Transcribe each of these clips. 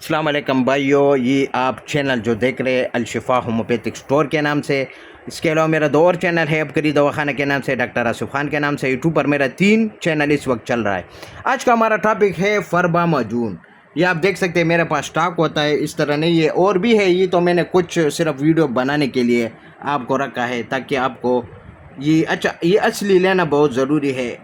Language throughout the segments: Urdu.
السلام علیکم بھائیو، یہ آپ چینل جو دیکھ رہے ہیں الشفا ہومیوپیتھک اسٹور کے نام سے، اس کے علاوہ میرا 2 اور چینل ہے ابکری دواخانہ کے نام سے، ڈاکٹر آصف خان کے نام سے۔ یوٹیوب پر میرا 3 چینل اس وقت چل رہا ہے۔ آج کا ہمارا ٹاپک ہے فربا معجون۔ یہ آپ دیکھ سکتے ہیں میرے پاس اسٹاک ہوتا ہے، اس طرح نہیں ہے، اور بھی ہے، یہ تو میں نے کچھ صرف ویڈیو بنانے کے لیے آپ کو رکھا ہے تاکہ آپ کو یہ اصلی لینا بہت ضروری ہے۔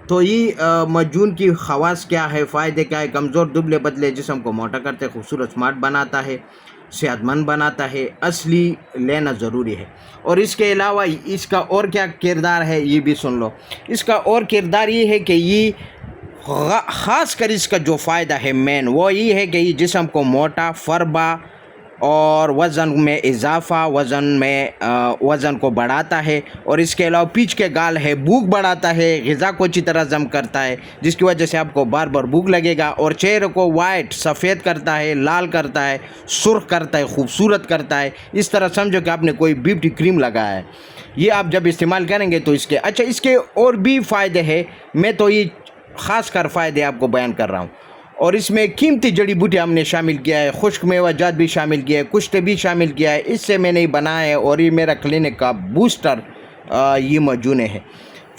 تو یہ معجون کی خواص کیا ہے، فائدے کیا ہے؟ کمزور دبلے پتلے جسم کو موٹا کرتے، خوبصورت سمارٹ بناتا ہے، صحت مند بناتا ہے، اصلی لینا ضروری ہے۔ اور اس کے علاوہ اس کا اور کیا کردار ہے یہ بھی سن لو۔ اس کا اور کردار یہ ہے کہ یہ خاص کر اس کا جو فائدہ ہے مین وہ یہ ہے کہ یہ جسم کو موٹا، فربا اور وزن میں اضافہ، وزن کو بڑھاتا ہے، اور اس کے علاوہ پیچ کے گال ہے، بھوک بڑھاتا ہے، غذا کو اچھی طرح ہضم کرتا ہے، جس کی وجہ سے آپ کو بار بار بھوک لگے گا، اور چہرے کو وائٹ سفید کرتا ہے، لال کرتا ہے، سرخ کرتا ہے، خوبصورت کرتا ہے۔ اس طرح سمجھو کہ آپ نے کوئی بیوٹی کریم لگایا ہے۔ یہ آپ جب استعمال کریں گے تو اس کے اور بھی فائدے ہیں، میں تو یہ خاص کر فائدے آپ کو بیان کر رہا ہوں۔ اور اس میں قیمتی جڑی بوٹی ہم نے شامل کیا ہے، خشک میوہ جات بھی شامل کیا ہے، کشت بھی شامل کیا ہے، اس سے میں نے بنایا ہے، اور یہ میرا کلینک کا بوسٹر یہ معجون ہے،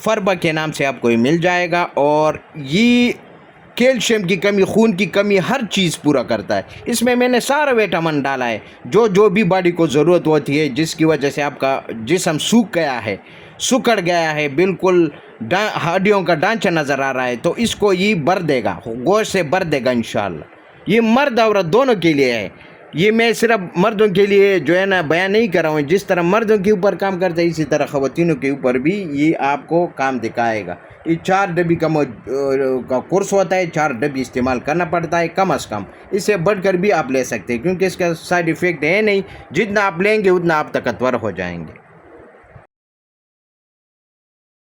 فربا کے نام سے آپ کو یہ مل جائے گا۔ اور یہ کیلشیم کی کمی، خون کی کمی، ہر چیز پورا کرتا ہے۔ اس میں نے سارا وٹامن ڈالا ہے جو بھی باڈی کو ضرورت ہوتی ہے، جس کی وجہ سے آپ کا جسم سوکھ گیا ہے، سکڑ گیا ہے، بالکل ہڈیوں کا ڈھانچہ نظر آ رہا ہے، تو اس کو یہ بھر دے گا، گوشت سے بھر دے گا انشاءاللہ۔ یہ مرد عورت دونوں کے لیے ہے۔ یہ میں صرف مردوں کے لیے جو ہے نا بیان نہیں کر رہا ہوں، جس طرح مردوں کے اوپر کام کرتا ہے اسی طرح خواتینوں کے اوپر بھی یہ آپ کو کام دکھائے گا۔ یہ 4 ڈبی کا کورس ہوتا ہے، 4 ڈبی استعمال کرنا پڑتا ہے کم از کم، اس سے بڑھ کر بھی آپ لے سکتے ہیں، کیونکہ اس کا سائیڈ ایفیکٹ ہے نہیں، جتنا آپ لیں گے اتنا آپ طاقتور ہو جائیں گے۔